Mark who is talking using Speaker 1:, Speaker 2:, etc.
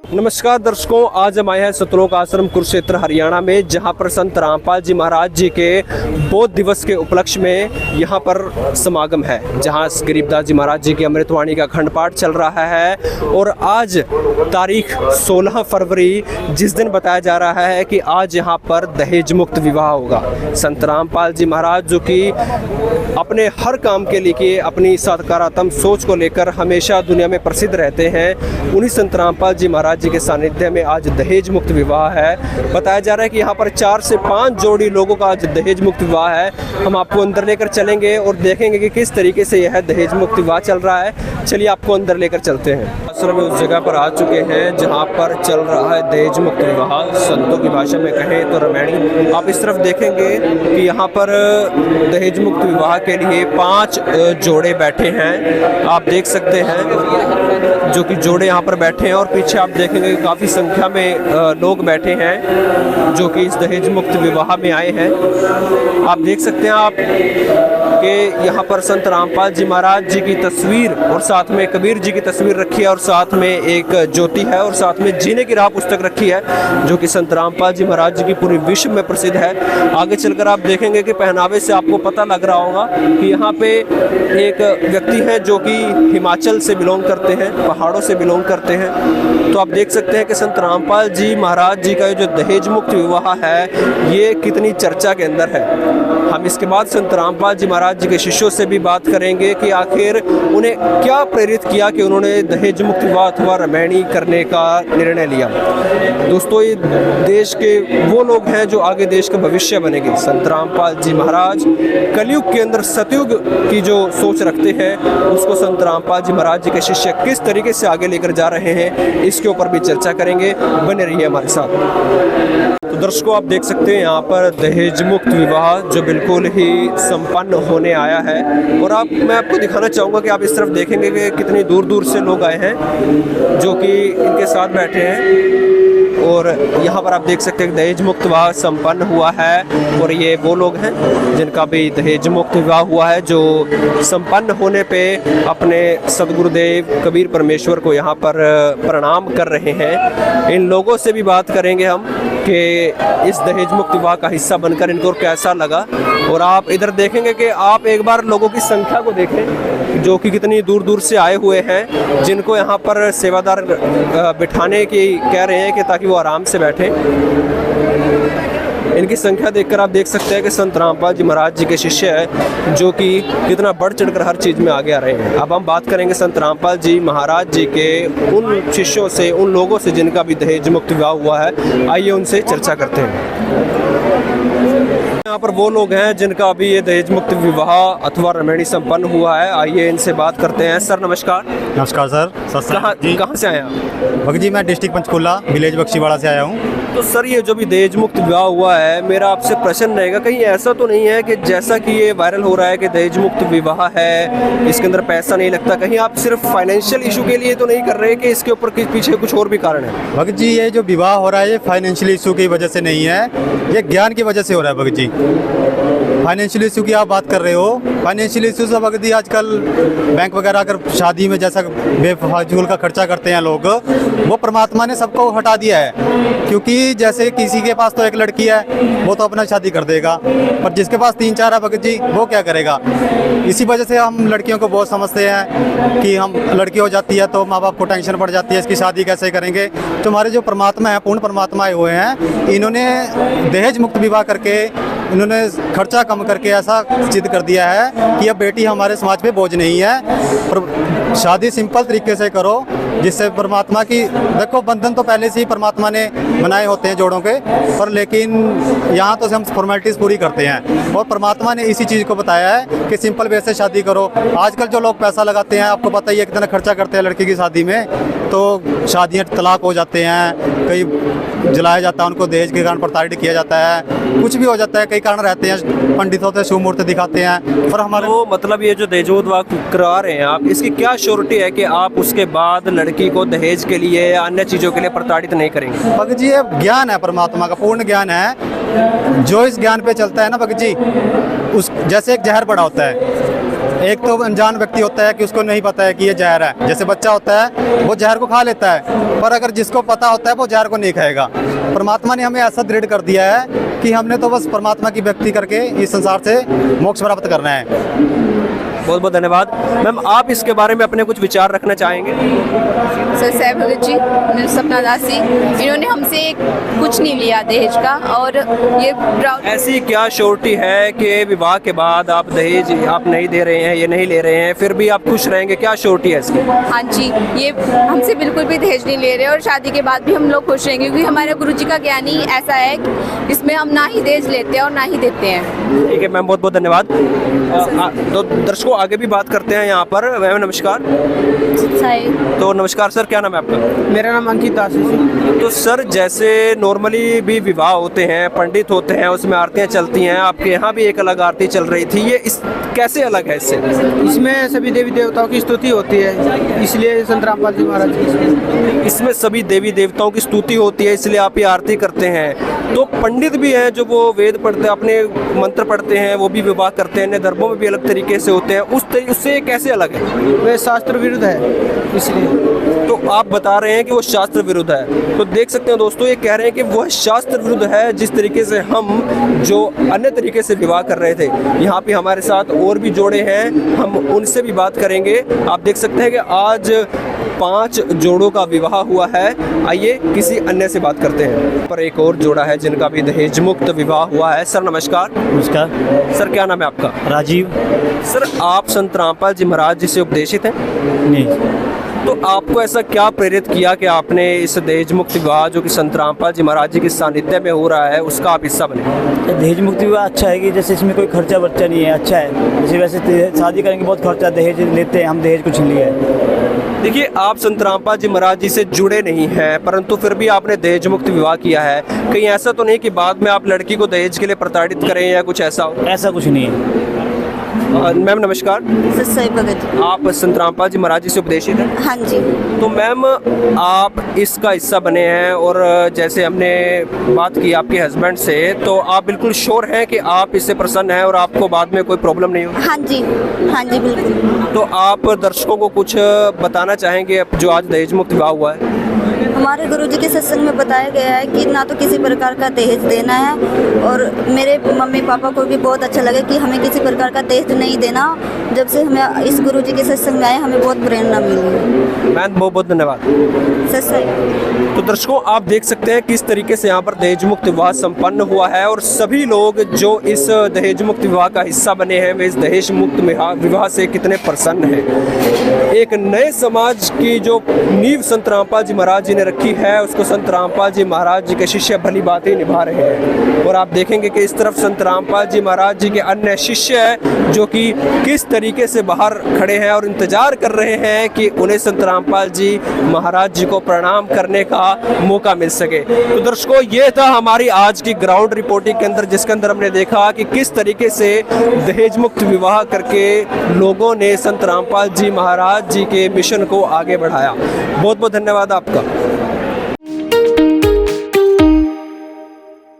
Speaker 1: नमस्कार दर्शकों, आज हम आए हैं सतलोक आश्रम कुरुक्षेत्र हरियाणा में, जहां पर संत रामपाल जी महाराज जी के बोध दिवस के उपलक्ष्य में यहां पर समागम है, जहां गरीबदास जी महाराज जी की अमृतवाणी का अखंड पाठ चल रहा है। और आज तारीख 16 फरवरी, जिस दिन बताया जा रहा है कि आज यहां पर दहेज मुक्त विवाह होगा। संत रामपाल जी महाराज जो कि अपने हर काम के लिए अपनी सकारात्मक सोच को लेकर हमेशा दुनिया में प्रसिद्ध रहते हैं, उन्हीं संत रामपाल जी महाराज जी के सानिध्य में आज दहेज मुक्त विवाह है। बताया जा रहा है कि यहाँ पर 4 से 5 जोड़ी लोगों का आज दहेज मुक्त विवाह है। हम आपको अंदर लेकर चलेंगे और देखेंगे कि किस तरीके से यह दहेज मुक्त विवाह चल रहा है। चलिए आपको अंदर लेकर चलते हैं। आश्रम में उस जगह पर आ चुके हैं जहाँ पर चल रहा है दहेज मुक्त विवाह, संतों की भाषा में कहें तो रामायणी। आप इस तरफ देखेंगे कि यहाँ पर दहेज मुक्त विवाह के लिए 5 जोड़े बैठे हैं। आप देख सकते हैं जो कि जोड़े यहाँ पर बैठे हैं, और पीछे आप देखेंगे काफ़ी संख्या में लोग बैठे हैं जो कि इस दहेज मुक्त विवाह में आए हैं। आप देख सकते हैं आप कि यहाँ पर संत रामपाल जी महाराज जी की तस्वीर और साथ में कबीर जी की तस्वीर रखी है, और साथ में एक ज्योति है, और साथ में जीने की राह पुस्तक रखी है जो कि संत रामपाल जी महाराज जी की पूरे विश्व में प्रसिद्ध है। आगे चलकर आप देखेंगे कि पहनावे से आपको पता लग रहा होगा कि यहाँ पे एक व्यक्ति है जो कि हिमाचल से बिलोंग करते हैं, पहाड़ों से बिलोंग करते हैं। तो आप देख सकते हैं कि संत रामपाल जी महाराज जी का जो दहेज मुक्त विवाह है ये कितनी चर्चा के अंदर है। हम इसके बाद संत रामपाल जी महाराज जी के शिष्यों से भी बात करेंगे कि आखिर उन्हें क्या प्रेरित किया कि उन्होंने दहेज मुक्त विवाह अथवा रामायणी करने का निर्णय लिया। दोस्तों, ये देश के वो लोग हैं जो आगे देश का भविष्य बनेंगे। संत रामपाल जी महाराज कलयुग के अंदर सतयुग की जो सोच रखते हैं उसको संत रामपाल जी महाराज जी के शिष्य किस तरीके से आगे लेकर जा रहे हैं, इसके ऊपर भी चर्चा करेंगे। बने रहिए हमारे साथ। तो दर्शकों, आप देख सकते हैं यहाँ पर दहेज मुक्त विवाह जो बिल्कुल ही संपन्न होने आया है। और मैं आपको दिखाना चाहूँगा कि आप इस तरफ देखेंगे कि कितनी दूर दूर से लोग आए हैं जो कि इनके साथ बैठे हैं। और यहाँ पर आप देख सकते हैं दहेज मुक्त विवाह संपन्न हुआ है, और ये वो लोग हैं जिनका भी दहेज मुक्त विवाह हुआ है, जो संपन्न होने पे अपने सदगुरुदेव कबीर परमेश्वर को यहाँ पर प्रणाम कर रहे हैं। इन लोगों से भी बात करेंगे हम कि इस दहेज मुक्त विवाह का हिस्सा बनकर इनको कैसा लगा। और आप इधर देखेंगे कि आप एक बार लोगों की संख्या को देखें जो कि कितनी दूर दूर से आए हुए हैं, जिनको यहाँ पर सेवादार बिठाने की कह रहे हैं कि ताकि वो आराम से बैठें। इनकी संख्या देखकर आप देख सकते हैं कि संत रामपाल जी महाराज जी के शिष्य है जो कि कितना बढ़ चढ़कर हर चीज़ में आगे आ रहे हैं। अब हम बात करेंगे संत रामपाल जी महाराज जी के उन शिष्यों से, उन लोगों से जिनका भी दहेज मुक्त विवाह हुआ है। आइए उनसे चर्चा करते हैं। यहाँ पर वो लोग हैं जिनका अभी ये दहेज मुक्त विवाह अथवा रामायणी संपन्न हुआ है। आइए इनसे बात करते हैं। सर नमस्कार।
Speaker 2: नमस्कार सर।
Speaker 1: कहाँ से आए आप?
Speaker 2: भगत जी, मैं डिस्ट्रिक्ट पंचकुला विलेज बख्शीवाड़ा से आया हूँ।
Speaker 1: तो सर, ये जो भी दहेज मुक्त विवाह हुआ है, मेरा आपसे प्रश्न रहेगा, कहीं ऐसा तो नहीं है कि जैसा कि ये वायरल हो रहा है कि दहेज मुक्त विवाह है, इसके अंदर पैसा नहीं लगता, कहीं आप सिर्फ फाइनेंशियल इशू के लिए तो नहीं कर रहे कि इसके ऊपर पीछे कुछ और भी कारण है?
Speaker 2: भगत जी, ये जो विवाह हो रहा है ये फाइनेंशियल इशू की वजह से नहीं है, ये ज्ञान की वजह से हो रहा है। भगत जी, फाइनेंशियल इशू की आप बात कर रहे हो। फाइनेंशियल इशू से भगत जी आजकल बैंक वगैरह अगर शादी में जैसा बेफाजूल का खर्चा करते हैं लोग, वो परमात्मा ने सबको हटा दिया है। क्योंकि जैसे किसी के पास तो एक लड़की है वो तो अपना शादी कर देगा, पर जिसके पास 3-4 है भगत जी वो क्या करेगा। इसी वजह से हम लड़कियों को बहुत समझते हैं कि हम लड़की हो जाती है तो माँ बाप को टेंशन पड़ जाती है, इसकी शादी कैसे करेंगे। तो हमारे जो परमात्मा है, पूर्ण परमात्मा आए हुए हैं, इन्होंने दहेज मुक्त विवाह करके इन्होंने खर्चा कम करके ऐसा सिद्ध कर दिया है कि अब बेटी हमारे समाज पे बोझ नहीं है। पर शादी सिंपल तरीके से करो जिससे परमात्मा की, देखो बंधन तो पहले से ही परमात्मा ने बनाए होते हैं जोड़ों के, पर लेकिन यहाँ तो हम फॉर्मेलिटीज़ पूरी करते हैं। और परमात्मा ने इसी चीज़ को बताया है कि सिंपल वे से शादी करो। आजकल जो लोग पैसा लगाते हैं, आपको पता ही है कितना खर्चा करते हैं लड़की की शादी में, तो शादियाँ तलाक हो जाते हैं, कई जलाया जाता है उनको, दहेज के कारण प्रताड़ित किया जाता है, कुछ भी हो जाता है, कई कारण रहते हैं। पंडित होते हैं, शुभ मुहूर्त दिखाते हैं। पर हमारे
Speaker 1: तो मतलब ये जो दहेज विवाह करा रहे हैं आप, इसकी क्या श्योरिटी है कि आप उसके बाद लड़की को दहेज के लिए या अन्य चीज़ों के लिए प्रताड़ित नहीं करेंगे?
Speaker 2: भगत जी, ये ज्ञान है, परमात्मा का पूर्ण ज्ञान है। जो इस ज्ञान पे चलता है ना भगत जी, उस जैसे एक जहर बड़ा होता है, एक तो अनजान व्यक्ति होता है कि उसको नहीं पता है कि ये जहर है, जैसे बच्चा होता है वो जहर को खा लेता है, पर अगर जिसको पता होता है वो जहर को नहीं खाएगा। परमात्मा ने हमें ऐसा दृढ़ कर दिया है कि हमने तो बस परमात्मा की भक्ति करके इस संसार से मोक्ष प्राप्त करना है।
Speaker 1: बहुत बहुत धन्यवाद। मैम, आप इसके बारे में अपने कुछ विचार रखना चाहेंगे?
Speaker 3: सर साई भगत जी, सपना दास जी, इन्होंने हमसे कुछ नहीं लिया दहेज का, और ये प्राउड।
Speaker 1: ऐसी क्या श्योरिटी है कि विवाह के बाद आप दहेज आप नहीं दे रहे हैं, ये नहीं ले रहे हैं, फिर भी आप खुश रहेंगे? क्या श्योरिटी है इसकी?
Speaker 3: हाँ जी, ये हमसे बिल्कुल भी दहेज नहीं ले रहे, और शादी के बाद भी हम लोग खुश रहेंगे, क्योंकि हमारे गुरुजी का ज्ञान ही ऐसा है कि इसमें हम ना ही दहेज लेते हैं और ना ही देते हैं।
Speaker 1: ठीक है मैम, बहुत बहुत धन्यवाद। तो दर्शकों आगे भी बात करते हैं यहाँ पर। मैम नमस्कार। तो नमस्कार सर, क्या नाम है आपका?
Speaker 4: मेरा नाम अंकित दास है।
Speaker 1: तो सर, जैसे नॉर्मली भी विवाह होते हैं, पंडित होते हैं, उसमें आरतियाँ चलती हैं, आपके यहाँ भी एक अलग आरती चल रही थी, ये इस कैसे अलग है इससे?
Speaker 4: इसमें सभी देवी देवताओं की स्तुति होती है, इसलिए संत रामपाल जी महाराज की।
Speaker 1: इसमें सभी देवी देवताओं की स्तुति होती है, इसलिए आप ये आरती करते हैं। तो पंडित भी हैं जो वो वेद पढ़ते हैं, अपने मंत्र पढ़ते हैं, वो भी विवाह करते हैं, अन्य धर्मों में भी अलग तरीके से होते हैं, उससे कैसे अलग है?
Speaker 4: वह शास्त्र विरुद्ध है, इसलिए।
Speaker 1: तो आप बता रहे हैं कि वो शास्त्र विरुद्ध है, तो देख सकते हैं दोस्तों, ये कह रहे हैं कि वह शास्त्र विरुद्ध है जिस तरीके से हम जो अन्य तरीके से विवाह कर रहे थे। यहाँ पे हमारे साथ और भी जोड़े हैं, हम उनसे भी बात करेंगे। आप देख सकते हैं कि आज 5 जोड़ों का विवाह हुआ है। आइए किसी अन्य से बात करते हैं। पर एक और जोड़ा है जिनका भी दहेज मुक्त विवाह हुआ है। सर नमस्कार।
Speaker 5: नमस्कार
Speaker 1: सर, क्या नाम है आपका?
Speaker 5: राजीव।
Speaker 1: सर, आप संत रामपाल जी महाराज जी से उपदेशित हैं?
Speaker 5: नहीं,
Speaker 1: तो आपको ऐसा क्या प्रेरित किया कि आपने इस दहेज मुक्त विवाह जो कि संत रामपाल जी महाराज जी के सानिध्य में हो रहा है उसका आप हिस्सा बने?
Speaker 5: दहेज मुक्ति विवाह अच्छा है कि जैसे इसमें कोई खर्चा वर्चा नहीं है, अच्छा है। जैसे वैसे शादी करेंगे बहुत खर्चा, दहेज लेते हैं, हम दहेज कुछ नहीं है।
Speaker 1: देखिए, आप संत रामपाल जी महाराज जी से जुड़े नहीं हैं, परंतु फिर भी आपने दहेज मुक्त विवाह किया है। कहीं ऐसा तो नहीं कि बाद में आप लड़की को दहेज के लिए प्रताड़ित करें या कुछ ऐसा हो?
Speaker 5: ऐसा कुछ नहीं है।
Speaker 1: मैम नमस्कार।
Speaker 3: सर साई भगत जी।
Speaker 1: आप संत रामपाल जी महाराज जी से उपदेशित हैं?
Speaker 3: हाँ जी।
Speaker 1: तो मैम, आप इसका हिस्सा बने हैं, और जैसे हमने बात की आपके हस्बैंड से, तो आप बिल्कुल श्योर हैं कि आप इससे प्रसन्न हैं और आपको बाद में कोई प्रॉब्लम नहीं होगी?
Speaker 3: हाँ जी, हाँ जी बिल्कुल।
Speaker 1: तो आप दर्शकों को कुछ बताना चाहेंगे जो आज दहेज मुक्त विवाह हुआ है?
Speaker 6: हमारे गुरुजी के सत्संग में बताया गया है कि ना तो किसी प्रकार का दहेज देना है, और मेरे मम्मी पापा को भी बहुत अच्छा लगा कि हमें किसी प्रकार का दहेज नहीं देना। जब से हमें इस गुरुजी के सत्संग में आए, हमें बहुत प्रेरणा मिली।
Speaker 1: मैम बहुत बहुत धन्यवाद। तो दर्शकों, आप देख सकते हैं किस तरीके से यहाँ पर दहेज मुक्त विवाह संपन्न हुआ है, और सभी लोग जो इस दहेज मुक्त विवाह का हिस्सा बने हैं वे इस दहेज मुक्त विवाह से कितने प्रसन्न हैं। एक नए समाज की जो नींव संत रामपाल जी महाराज जी ने रखी है, उसको संत रामपाल जी महाराज जी के शिष्य भली बातें निभा रहे हैं। और आप देखेंगे कि इस तरफ संत रामपाल जी महाराज जी के अन्य शिष्य हैं जो कि किस तरीके से बाहर खड़े हैं और इंतजार कर रहे हैं कि उन्हें संत रामपाल जी महाराज जी को प्रणाम करने का मौका मिल सके। तो दर्शकों, ये था हमारी आज की ग्राउंड रिपोर्टिंग के अंदर, जिसके अंदर हमने देखा कि किस तरीके से दहेज मुक्त विवाह करके लोगों ने संत रामपाल जी महाराज जी के मिशन को आगे बढ़ाया। बहुत बहुत धन्यवाद आपका।